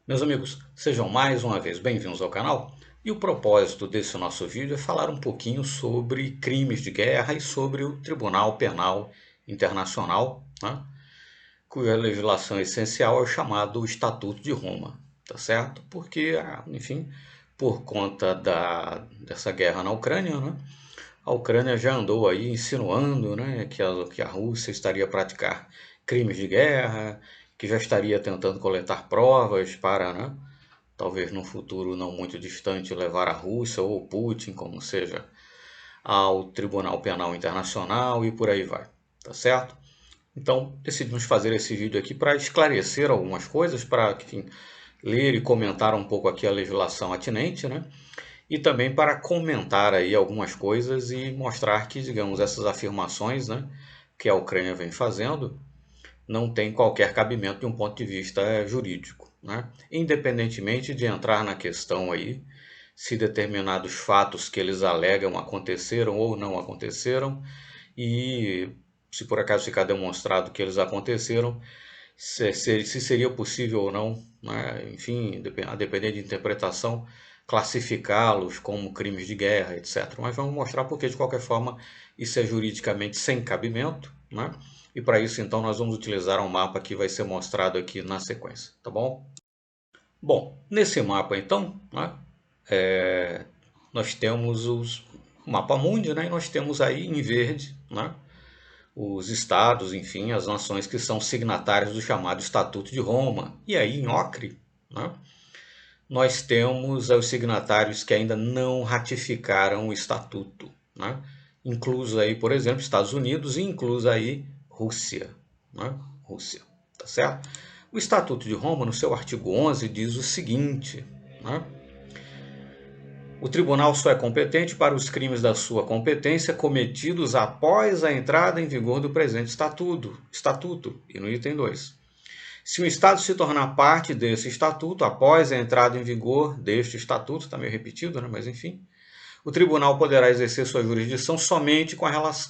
Meus amigos, sejam mais uma vez bem-vindos ao canal. E o propósito desse nosso vídeo é falar um pouquinho sobre crimes de guerra e sobre o Tribunal Penal Internacional, né, cuja legislação essencial é o chamado Estatuto de Roma, tá certo? Porque, enfim, por conta dessa guerra na Ucrânia, né, a Ucrânia já andou aí insinuando, né, que a Rússia estaria a praticar crimes de guerra, que já estaria tentando coletar provas para, né, talvez num futuro não muito distante, levar a Rússia ou Putin, como seja, ao Tribunal Penal Internacional e por aí vai, tá certo? Então, decidimos fazer esse vídeo aqui para esclarecer algumas coisas, para, enfim, ler e comentar um pouco aqui a legislação atinente, né? E também para comentar aí algumas coisas e mostrar que, digamos, essas afirmações, né, que a Ucrânia vem fazendo, não tem qualquer cabimento de um ponto de vista jurídico, né? Independentemente de entrar na questão aí se determinados fatos que eles alegam aconteceram ou não aconteceram e se por acaso ficar demonstrado que eles aconteceram, se seria possível ou não, né? Enfim, a depender de interpretação, classificá-los como crimes de guerra, etc. Mas vamos mostrar porque, de qualquer forma, isso é juridicamente sem cabimento, né? E para isso, então, nós vamos utilizar um mapa que vai ser mostrado aqui na sequência, tá bom? Bom, nesse mapa, então, né, nós temos o mapa mundi, né, e nós temos aí em verde, né, os estados, enfim, as nações que são signatárias do chamado Estatuto de Roma. E aí em ocre, né, nós temos os signatários que ainda não ratificaram o Estatuto, né, incluso aí, por exemplo, Estados Unidos e incluso aí Rússia, né, Rússia, tá certo? O Estatuto de Roma, no seu artigo 11, diz o seguinte, né, o tribunal só é competente para os crimes da sua competência cometidos após a entrada em vigor do presente estatuto, e no item 2. Se o Estado se tornar parte desse estatuto após a entrada em vigor deste estatuto, está meio repetido, né? Mas enfim, o tribunal poderá exercer sua jurisdição somente com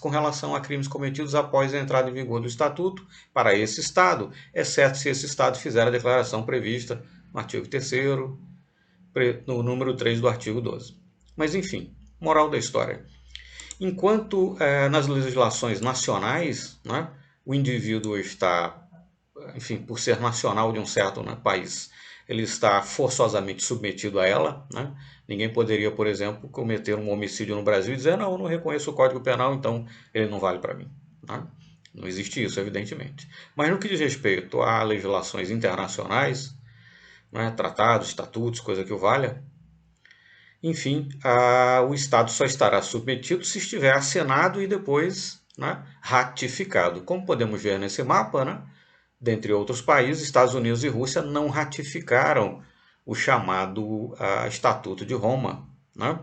relação a crimes cometidos após a entrada em vigor do estatuto para esse Estado, exceto se esse Estado fizer a declaração prevista no artigo 3º, no número 3 do artigo 12. Mas enfim, moral da história. Enquanto nas legislações nacionais, né, o indivíduo está, enfim, por ser nacional de um certo, né, país, ele está forçosamente submetido a ela, né? Ninguém poderia, por exemplo, cometer um homicídio no Brasil e dizer, não, eu não reconheço o Código Penal, então ele não vale para mim, né? Não existe isso, evidentemente. Mas no que diz respeito a legislações internacionais, né, tratados, estatutos, coisa que o valha, enfim, o Estado só estará submetido se estiver assinado e depois, né, ratificado. Como podemos ver nesse mapa, né, dentre outros países, Estados Unidos e Rússia não ratificaram o chamado Estatuto de Roma, né,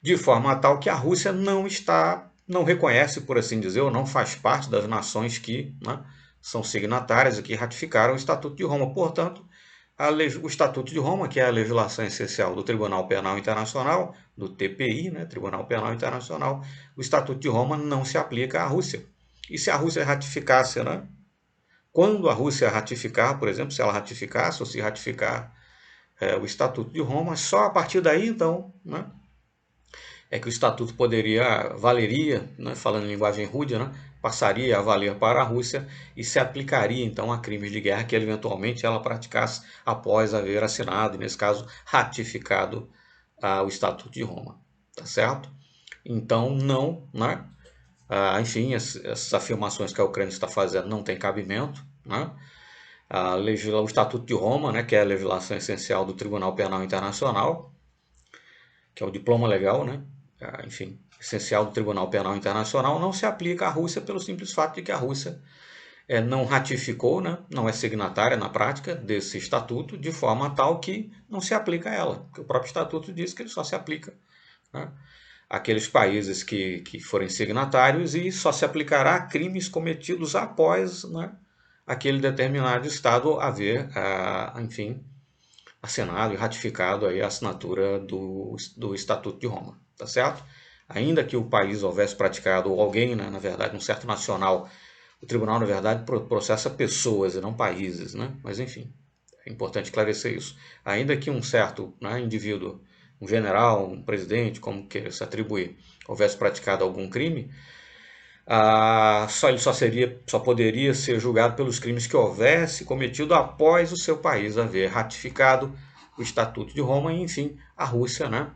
de forma tal que a Rússia não reconhece, por assim dizer, ou não faz parte das nações que, né, são signatárias e que ratificaram o Estatuto de Roma. Portanto, o Estatuto de Roma, que é a legislação essencial do Tribunal Penal Internacional, do TPI, né, Tribunal Penal Internacional, o Estatuto de Roma não se aplica à Rússia. E se a Rússia ratificasse, né, quando a Rússia ratificar, por exemplo, se ela ratificasse ou se ratificar o Estatuto de Roma, só a partir daí, então, né, é que o Estatuto valeria, né, falando em linguagem rude, né, passaria a valer para a Rússia e se aplicaria então a crimes de guerra que eventualmente ela praticasse após haver assinado, e nesse caso ratificado o Estatuto de Roma, tá certo? Então não, né? Enfim, essas afirmações que a Ucrânia está fazendo não tem cabimento, né? O Estatuto de Roma, né, que é a legislação essencial do Tribunal Penal Internacional, que é o diploma legal, né? Enfim, essencial do Tribunal Penal Internacional, não se aplica à Rússia pelo simples fato de que a Rússia não ratificou, né? Não é signatária na prática desse estatuto, de forma tal que não se aplica a ela, porque o próprio estatuto diz que ele só se aplica, né, àqueles países que forem signatários e só se aplicará a crimes cometidos após, né, aquele determinado Estado haver, enfim, assinado e ratificado aí a assinatura do Estatuto de Roma, tá certo? Ainda que o país houvesse praticado, ou alguém, né, na verdade, um certo nacional, o tribunal, na verdade, processa pessoas e não países, né? Mas enfim, É importante esclarecer isso. Ainda que um certo, né, indivíduo, um general, um presidente, como queira se atribuir, houvesse praticado algum crime, ele só poderia ser julgado pelos crimes que houvesse cometido após o seu país haver ratificado o Estatuto de Roma e, enfim, a Rússia, né,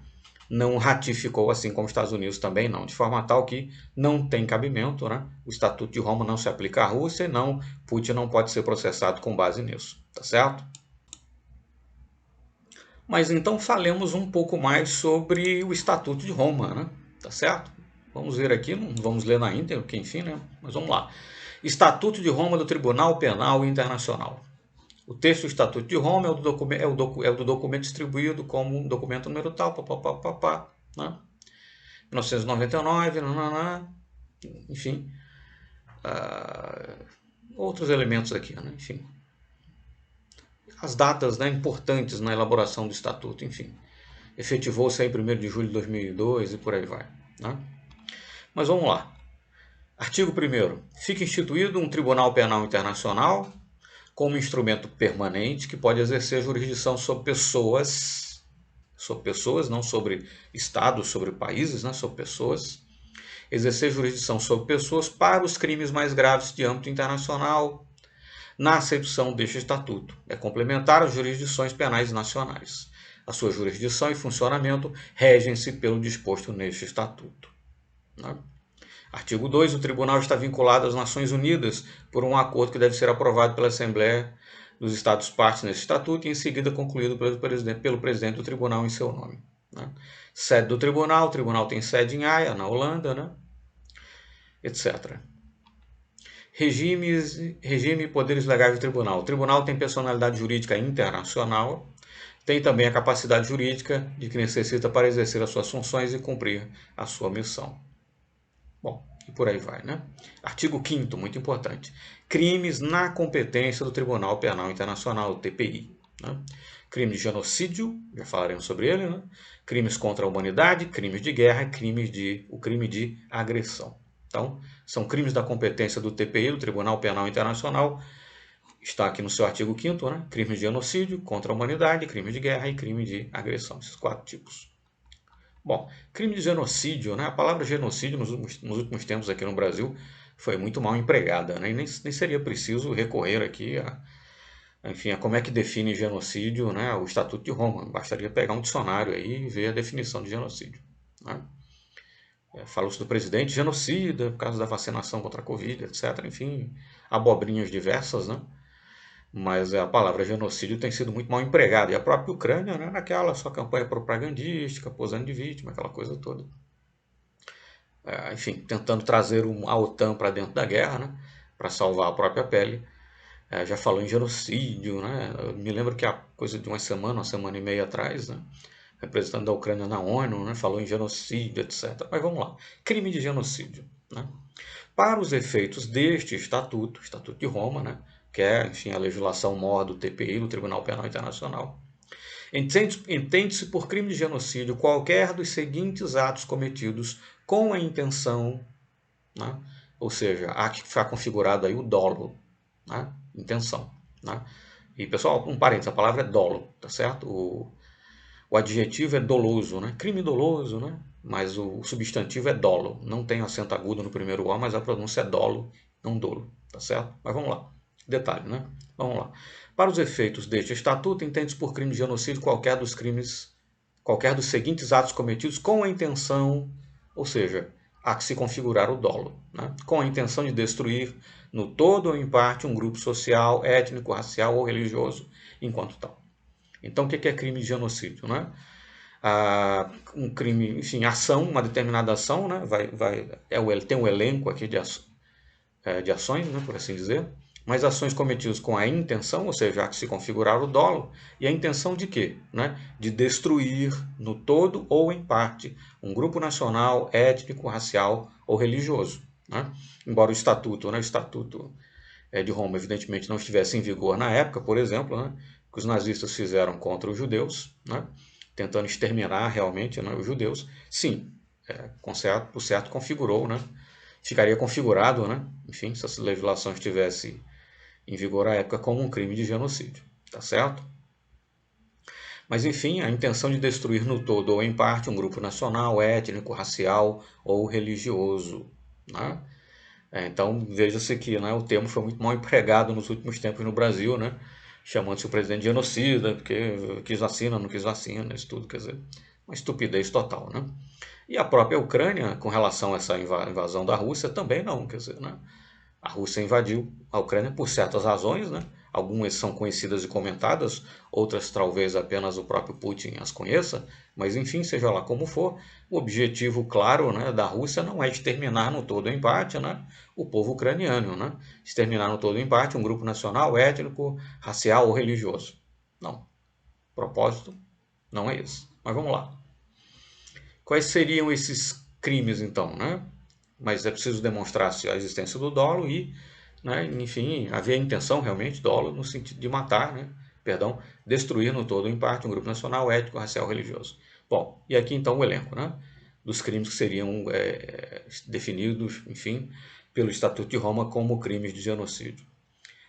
não ratificou, assim como os Estados Unidos também não, de forma tal que não tem cabimento, né, o Estatuto de Roma não se aplica à Rússia e Putin não pode ser processado com base nisso, tá certo? Mas então falemos um pouco mais sobre o Estatuto de Roma, né, tá certo? Vamos ver aqui, não vamos ler na íntegra, porque enfim, né, mas vamos lá. Estatuto de Roma do Tribunal Penal Internacional. O texto do Estatuto de Roma é do documento distribuído como um documento número tal, papapá, né? 1999, nananã, enfim. Outros elementos aqui, né? Enfim. As datas, né, importantes na elaboração do Estatuto, enfim. Efetivou-se aí 1º de julho de 2002 e por aí vai, né? Mas vamos lá. Artigo 1º. Fica instituído um Tribunal Penal Internacional como instrumento permanente que pode exercer jurisdição sobre pessoas, não sobre estados, sobre países, né, sobre pessoas, exercer jurisdição sobre pessoas para os crimes mais graves de âmbito internacional, na acepção deste estatuto. É complementar às jurisdições penais nacionais. A sua jurisdição e funcionamento regem-se pelo disposto neste estatuto, né? Artigo 2. O Tribunal está vinculado às Nações Unidas por um acordo que deve ser aprovado pela Assembleia dos Estados-partes nesse Estatuto e em seguida concluído pelo Presidente do Tribunal em seu nome, né? Sede do Tribunal. O Tribunal tem sede em Haia, na Holanda, né? Etc. Regime e poderes legais do Tribunal. O Tribunal tem personalidade jurídica internacional, tem também a capacidade jurídica de que necessita para exercer as suas funções e cumprir a sua missão. Bom, e por aí vai, né? Artigo 5º, muito importante. Crimes na competência do Tribunal Penal Internacional, o TPI, né? Crime de genocídio, já falaremos sobre ele, né? Crimes contra a humanidade, crimes de guerra e o crime de agressão. Então, são crimes da competência do TPI, do Tribunal Penal Internacional. Está aqui no seu artigo 5º, né? Crimes de genocídio, contra a humanidade, crime de guerra e crime de agressão. Esses 4 tipos. Bom, crime de genocídio, né? A palavra genocídio nos últimos tempos aqui no Brasil foi muito mal empregada, né? E nem seria preciso recorrer aqui enfim, a como é que define genocídio, né? O Estatuto de Roma. Bastaria pegar um dicionário aí e ver a definição de genocídio, né? Falou-se do presidente genocida por causa da vacinação contra a Covid, etc. Enfim, abobrinhas diversas, né? Mas a palavra genocídio tem sido muito mal empregada. E a própria Ucrânia, né, naquela sua campanha propagandística, posando de vítima, aquela coisa toda. Enfim, tentando trazer a OTAN para dentro da guerra, né, para salvar a própria pele. Já falou em genocídio, né? Eu me lembro que há coisa de uma semana e meia atrás, né, representante da Ucrânia na ONU, né, falou em genocídio, etc. Mas vamos lá. Crime de genocídio, né? Para os efeitos deste Estatuto de Roma, né, que é, enfim, a legislação maior do TPI, do Tribunal Penal Internacional, entende-se por crime de genocídio qualquer dos seguintes atos cometidos com a intenção, né, ou seja, há que ficar configurado aí o dolo, né, intenção, né? E, pessoal, um parênteses, a palavra é dolo, tá certo? O adjetivo é doloso, né? Crime doloso, né? Mas o substantivo é dolo. Não tem acento agudo no primeiro O, mas a pronúncia é dolo, não dolo, tá certo? Mas vamos lá. Detalhe, né? Vamos lá. Para os efeitos deste estatuto, entende-se por crime de genocídio qualquer dos seguintes atos cometidos com a intenção, ou seja, há que se configurar o dolo, né? Com a intenção de destruir no todo ou em parte um grupo social, étnico, racial ou religioso, enquanto tal. Então, o que é crime de genocídio, né? Um crime, enfim, ação, uma determinada ação, né? Tem um elenco aqui de ações, né, por assim dizer, mas ações cometidas com a intenção, ou seja, há que se configurar o dolo, e a intenção de quê? Né? De destruir no todo ou em parte um grupo nacional, étnico, racial ou religioso, né? Embora o Estatuto de Roma, evidentemente, não estivesse em vigor na época, por exemplo, né, que os nazistas fizeram contra os judeus, né, tentando exterminar realmente, né, os judeus, sim, por certo configurou, né, ficaria configurado, né, enfim, se essa legislação estivesse em vigor à época, como um crime de genocídio. tá certo? Mas, enfim, a intenção de destruir no todo ou em parte um grupo nacional, étnico, racial ou religioso, né? Então, veja-se que, né, o termo foi muito mal empregado nos últimos tempos no Brasil, né? Chamando-se o presidente de genocida, porque quis vacina, não quis vacina, isso tudo, quer dizer, uma estupidez total, né? E a própria Ucrânia, com relação a essa invasão da Rússia, também não, quer dizer, né? A Rússia invadiu a Ucrânia por certas razões, né? Algumas são conhecidas e comentadas, outras talvez apenas o próprio Putin as conheça, mas enfim, seja lá como for, o objetivo claro, né, da Rússia não é exterminar no todo ou em parte, né, o povo ucraniano, né? Exterminar no todo ou em parte um grupo nacional, étnico, racial ou religioso. Não, o propósito não é esse. Mas vamos lá. Quais seriam esses crimes então, né? Mas é preciso demonstrar a existência do dolo e, né, enfim, haver a intenção realmente, dolo no sentido de matar, né, perdão, destruir no todo ou em parte um grupo nacional, étnico, racial, religioso. Bom, e aqui então o elenco, né, dos crimes que seriam definidos, enfim, pelo Estatuto de Roma como crimes de genocídio.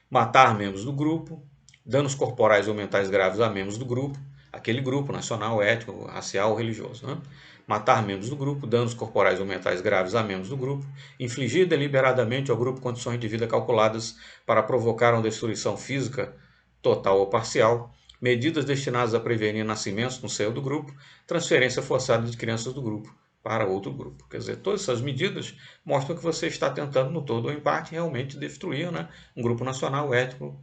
Matar membros do grupo, danos corporais ou mentais graves a membros do grupo, aquele grupo nacional, étnico, racial ou religioso, né? Matar membros do grupo, danos corporais ou mentais graves a membros do grupo, infligir deliberadamente ao grupo condições de vida calculadas para provocar uma destruição física total ou parcial, medidas destinadas a prevenir nascimentos no seio do grupo, transferência forçada de crianças do grupo para outro grupo. Quer dizer, todas essas medidas mostram que você está tentando, no todo ou em parte, realmente destruir, né, um grupo nacional, étnico,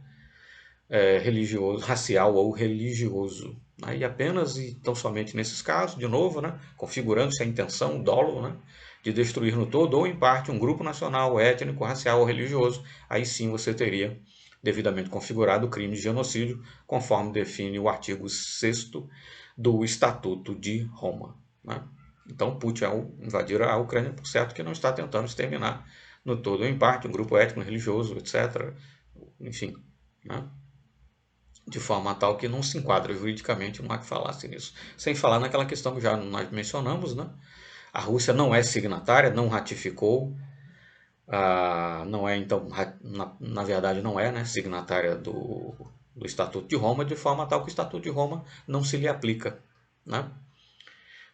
religioso, racial ou religioso. Né? E apenas e tão somente nesses casos, de novo, né, configurando-se a intenção, o dolo, né, de destruir no todo ou em parte um grupo nacional, étnico, racial ou religioso, aí sim você teria devidamente configurado o crime de genocídio, conforme define o artigo 6º do Estatuto de Roma. Né? Então, Putin, ao invadir a Ucrânia, por certo que não está tentando exterminar no todo ou em parte um grupo étnico, religioso, etc. Enfim, né? De forma tal que não se enquadra juridicamente, não há que falasse nisso. Sem falar naquela questão que já nós mencionamos, né? A Rússia não é signatária, não ratificou, não é, então, na verdade não é, né, signatária do Estatuto de Roma, de forma tal que o Estatuto de Roma não se lhe aplica, né?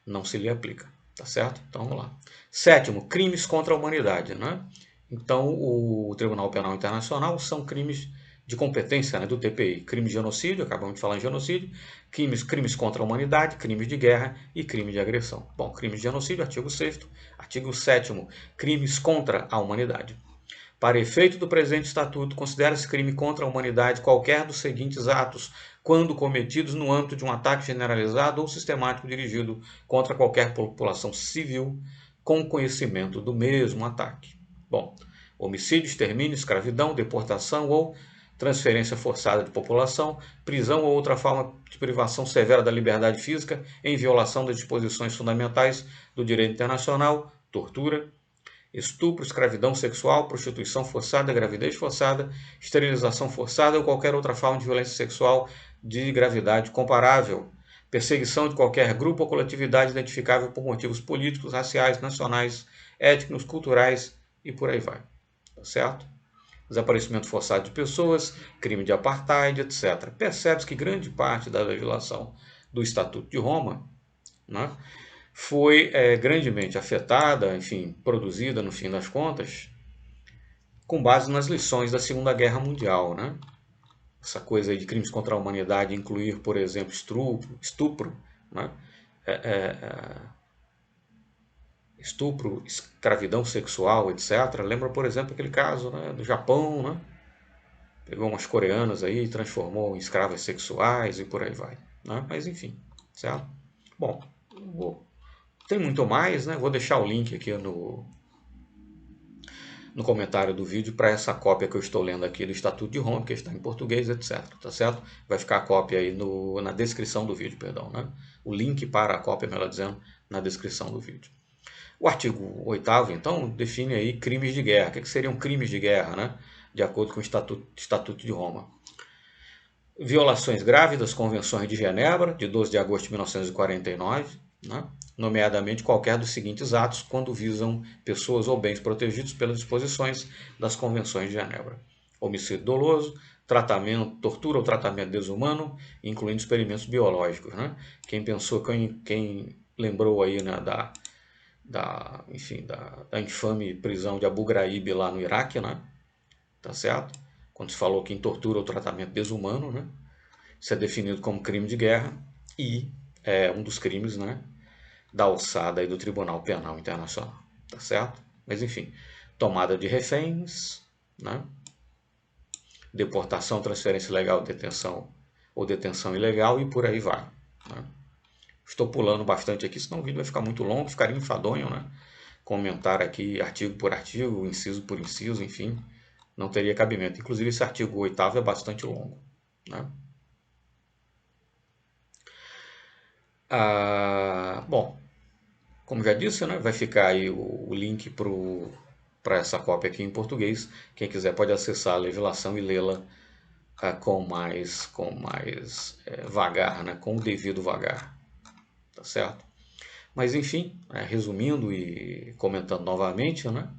Não se lhe aplica, tá certo? Então vamos lá. Sétimo, crimes contra a humanidade, né? Então o Tribunal Penal Internacional são crimes de competência, né, do TPI, crime de genocídio, acabamos de falar em genocídio, crimes contra a humanidade, crimes de guerra e crime de agressão. Bom, crime de genocídio, artigo 6º, artigo 7º, crimes contra a humanidade. Para efeito do presente estatuto, considera-se crime contra a humanidade qualquer dos seguintes atos, quando cometidos no âmbito de um ataque generalizado ou sistemático dirigido contra qualquer população civil com conhecimento do mesmo ataque. Bom, homicídio, extermínio, escravidão, deportação ou transferência forçada de população, prisão ou outra forma de privação severa da liberdade física em violação das disposições fundamentais do direito internacional, tortura, estupro, escravidão sexual, prostituição forçada, gravidez forçada, esterilização forçada ou qualquer outra forma de violência sexual de gravidade comparável, perseguição de qualquer grupo ou coletividade identificável por motivos políticos, raciais, nacionais, étnicos, culturais e por aí vai. Tá certo? Desaparecimento forçado de pessoas, crime de apartheid, etc. Percebe-se que grande parte da legislação do Estatuto de Roma, né, foi grandemente afetada, enfim, produzida no fim das contas, com base nas lições da Segunda Guerra Mundial, né? Essa coisa aí de crimes contra a humanidade incluir, por exemplo, estupro, né? Estupro, escravidão sexual, etc. Lembra, por exemplo, aquele caso, né, do Japão, né? Pegou umas coreanas aí e transformou em escravas sexuais e por aí vai, né? Mas enfim, certo? Bom, tem muito mais, né? Vou deixar o link aqui no comentário do vídeo para essa cópia que eu estou lendo aqui do Estatuto de Roma, que está em português, etc. Tá certo? Vai ficar a cópia aí na descrição do vídeo, perdão, né? O link para a cópia, melhor dizendo, na descrição do vídeo. O artigo 8º, então, define aí crimes de guerra. O que seriam crimes de guerra, né? De acordo com o Estatuto de Roma. Violações graves das convenções de Genebra, de 12 de agosto de 1949, né? Nomeadamente qualquer dos seguintes atos quando visam pessoas ou bens protegidos pelas disposições das convenções de Genebra: homicídio doloso, tratamento, tortura ou tratamento desumano, incluindo experimentos biológicos, né? Quem pensou, quem lembrou aí, né, enfim, da infame prisão de Abu Ghraib lá no Iraque, né? Tá certo? Quando se falou que em tortura ou tratamento desumano, né? Isso é definido como crime de guerra e é um dos crimes, né, da alçada aí do Tribunal Penal Internacional, tá certo? Mas enfim, tomada de reféns, né? Deportação, transferência ilegal, detenção ou detenção ilegal e por aí vai, né? Estou pulando bastante aqui, senão o vídeo vai ficar muito longo, ficaria enfadonho, né? Comentar aqui artigo por artigo, inciso por inciso, enfim, não teria cabimento. Inclusive esse artigo 8º é bastante longo, né? Bom, como já disse, né, vai ficar aí o link para essa cópia aqui em português. Quem quiser pode acessar a legislação e lê-la com mais vagar, né, com o devido vagar, tá certo? Mas enfim, resumindo e comentando novamente, né,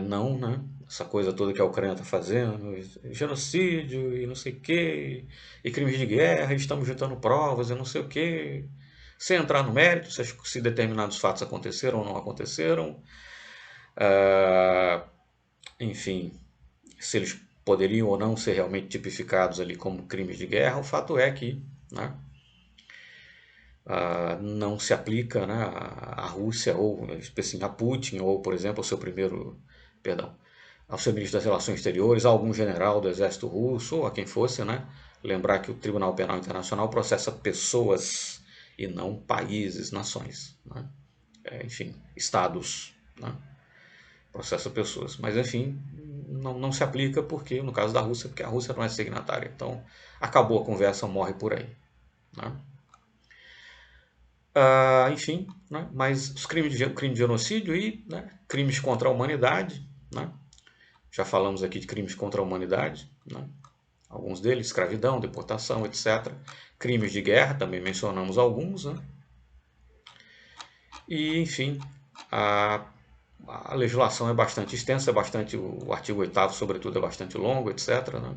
não, né, essa coisa toda que a Ucrânia está fazendo, genocídio e não sei o que, e crimes de guerra, estamos juntando provas e não sei o que, sem entrar no mérito, se determinados fatos aconteceram ou não aconteceram, enfim, se eles poderiam ou não ser realmente tipificados ali como crimes de guerra, o fato é que, né, não se aplica, né, à Rússia ou assim, a Putin ou, por exemplo, ao seu ministro das Relações Exteriores, a algum general do exército russo ou a quem fosse, né? Lembrar que o Tribunal Penal Internacional processa pessoas e não países, nações, né? Enfim, estados, né? Processa pessoas. Mas, enfim, não se aplica porque, no caso da Rússia, porque a Rússia não é signatária. Então, acabou a conversa, morre por aí, né? Enfim, né? Mas os crime de genocídio e, né, crimes contra a humanidade, né? Já falamos aqui de crimes contra a humanidade, né? Alguns deles, escravidão, deportação, etc. Crimes de guerra, também mencionamos alguns, né? E, enfim, a, a legislação é bastante extensa, o artigo 8º, sobretudo, é bastante longo, etc. Né?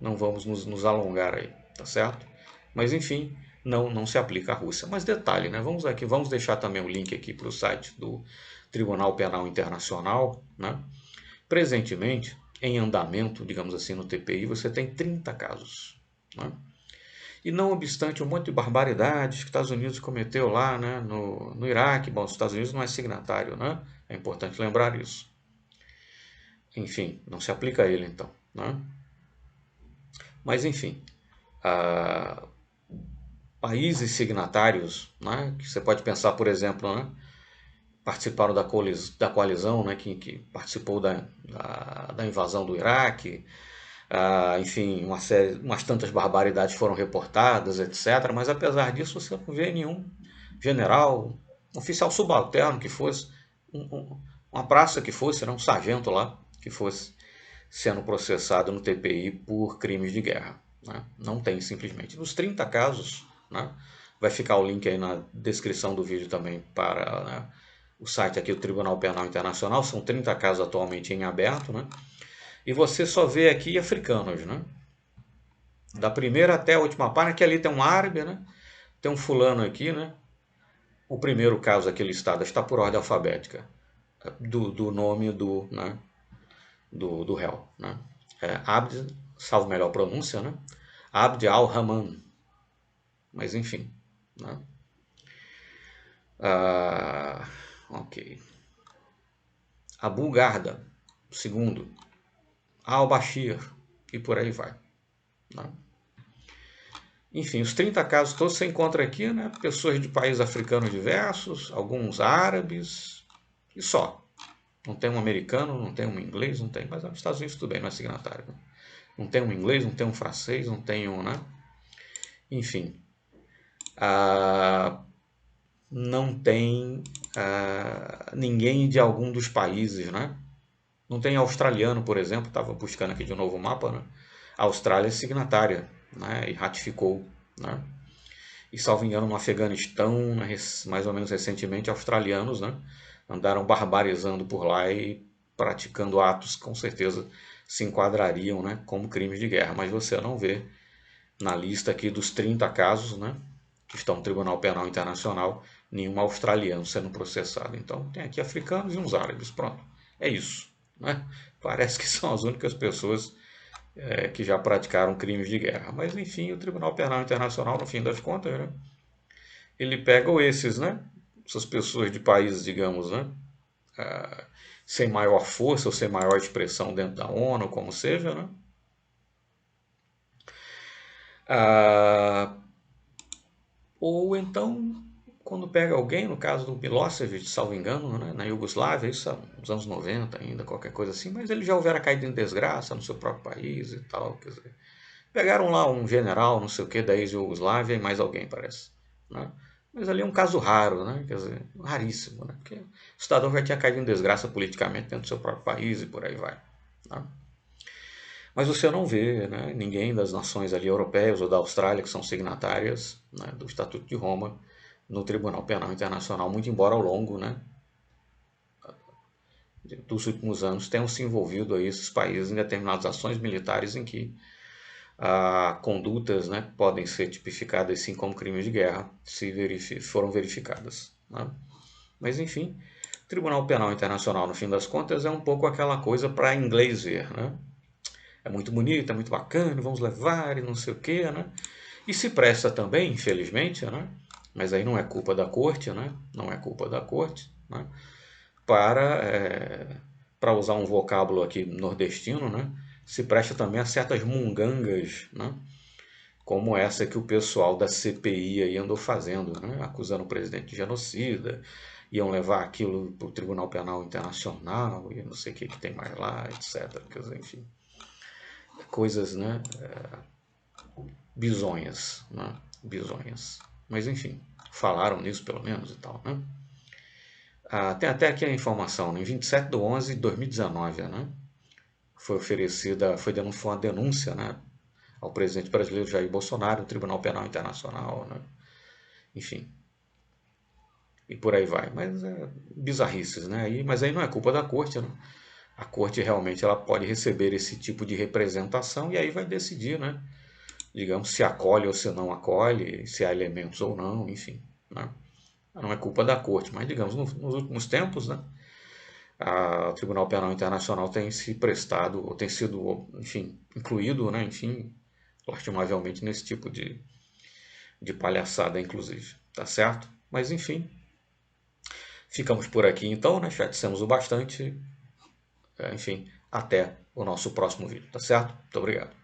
Não vamos nos alongar aí, tá certo? Mas, enfim, não se aplica à Rússia. Mas detalhe, né? Vamos deixar também o link aqui para o site do Tribunal Penal Internacional, né? Presentemente, em andamento, digamos assim, no TPI, você tem 30 casos, né? E não obstante um monte de barbaridades que os Estados Unidos cometeu lá, né, no Iraque, bom, os Estados Unidos não é signatário, né? É importante lembrar isso. Enfim, não se aplica a ele então, né? Mas enfim, países signatários, né, que você pode pensar, por exemplo, né, participaram da coalizão, né, que participou da invasão do Iraque, enfim, umas tantas barbaridades foram reportadas, etc. Mas apesar disso, você não vê nenhum general, oficial subalterno que fosse, uma praça que fosse, né, um sargento lá, que fosse sendo processado no TPI por crimes de guerra, né? Não tem, simplesmente. Nos 30 casos, né, vai ficar o link aí na descrição do vídeo também para, né, o site aqui do Tribunal Penal Internacional. São 30 casos atualmente em aberto, né? E você só vê aqui africanos, né? Da primeira até a última página, que ali tem um árabe, né? Tem um fulano aqui, né? O primeiro caso aqui listado está por ordem alfabética do nome né, do réu, né? Abd, salvo melhor pronúncia, né? Abd al-Rahman. Mas enfim, né? Ok. Abu Garda, segundo. Al-Bashir, e por aí vai, né? Enfim, os 30 casos todos você encontra aqui, né? Pessoas de países africanos diversos, alguns árabes, e só. Não tem um americano, não tem um inglês, não tem, mas nos Estados Unidos tudo bem, não é signatário, né? Não tem um inglês, não tem um francês, não tem um, né? Enfim, não tem ninguém de algum dos países, né? Não tem australiano, por exemplo, estava buscando aqui de um novo mapa, né? A Austrália é signatária, né? E ratificou, né? E, salvo engano, no Afeganistão, mais ou menos recentemente, australianos, né, andaram barbarizando por lá e praticando atos, com certeza, se enquadrariam, né, como crimes de guerra, mas você não vê na lista aqui dos 30 casos, né, que estão no Tribunal Penal Internacional, nenhum australiano sendo processado. Então tem aqui africanos e uns árabes, pronto, é isso, né? Parece que são as únicas pessoas que já praticaram crimes de guerra. Mas enfim, o Tribunal Penal Internacional, no fim das contas, né, ele pega esses, né, essas pessoas de países, digamos, né, sem maior força ou sem maior expressão dentro da ONU, como seja, né? Ah, ou então, quando pega alguém, no caso do Milosevic, salvo engano, né, na Iugoslávia, isso nos anos 90 ainda, qualquer coisa assim, mas ele já houvera caído em desgraça no seu próprio país e tal, quer dizer, pegaram lá um general, não sei o que, da ex-Iugoslávia e mais alguém, parece, né? Mas ali é um caso raro, né? Quer dizer, raríssimo, né? Porque o cidadão já tinha caído em desgraça politicamente dentro do seu próprio país e por aí vai, né? Mas você não vê, né, ninguém das nações ali europeias ou da Austrália, que são signatárias, né, do Estatuto de Roma, no Tribunal Penal Internacional, muito embora ao longo, né, dos últimos anos tenham se envolvido aí esses países em determinadas ações militares em que condutas, né, podem ser tipificadas sim como crimes de guerra se foram verificadas, né? Mas enfim, o Tribunal Penal Internacional, no fim das contas, é um pouco aquela coisa para inglês ver, né? É muito bonito, é muito bacana, vamos levar e não sei o quê, né? E se presta também, infelizmente, né? Mas aí não é culpa da corte, né? Não é culpa da corte, né? Para usar um vocábulo aqui nordestino, né? Se presta também a certas mungangas, né? Como essa que o pessoal da CPI aí andou fazendo, né? Acusando o presidente de genocida, iam levar aquilo para o Tribunal Penal Internacional e não sei o que tem mais lá, etc. Quer dizer, enfim, coisas, né, bizonhas, né, bizonhas. Mas enfim, falaram nisso pelo menos e tal, né? Tem até aqui a informação, né, em 27/11/2019, né, foi oferecida, foi uma denúncia, né, ao presidente brasileiro Jair Bolsonaro, no Tribunal Penal Internacional, né, enfim, e por aí vai. Mas bizarrices, né? Mas aí não é culpa da corte, né? A corte realmente ela pode receber esse tipo de representação e aí vai decidir, né? Digamos, se acolhe ou se não acolhe, se há elementos ou não, enfim, né? Não é culpa da corte, mas digamos, nos últimos tempos, né? O Tribunal Penal Internacional tem se prestado, ou tem sido, enfim, incluído, né? Enfim, lastimavelmente nesse tipo de palhaçada, inclusive, tá certo? Mas enfim, ficamos por aqui então, né? Já dissemos o bastante. Enfim, até o nosso próximo vídeo, tá certo? Muito obrigado.